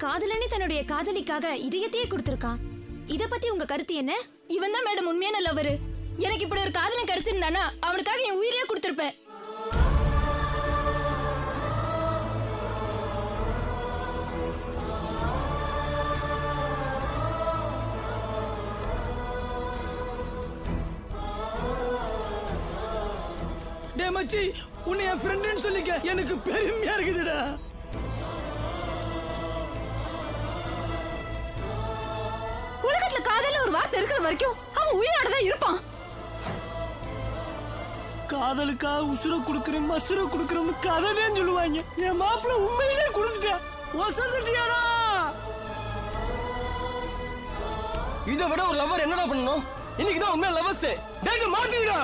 காதலனே தன்னுடைய காதலிக்காக இதயத்தையே கொடுத்திருக்கான். இத பத்தி உங்க கருத்து என்ன? இவன் தான் மேடம் உண்மையான லவரு. எனக்கு இப்படி ஒரு காதலன் கிடைச்சிருந்தானா அவனுக்காக என் உயிரையே கொடுத்திருப்பேன். டேய் மச்சி, உன்னை என் ஃப்ரெண்டுன்னு சொல்லிக்க எனக்கு பெருமையா இருக்குதுடா. உலகத்துல காதல்ல ஒரு வார்த்தை இருக்கிற வரைக்கும் அவன் உயிரோட தான் இருப்பான். காதலுக்கா உசுர குடுக்கறேன் மசுர குடுக்கறேன்னு கதைதான் சொல்லுவாங்க. என் மாப்பிள்ள உண்மையிலே கொடுத்துட்டேன். ஒசந்துட்டியாடா. இதை விட ஒரு லவர் என்னடா பண்ணணும்? இன்னைக்குதான் உண்மையா லவர்ஸ். டேய் மாட்டிடா.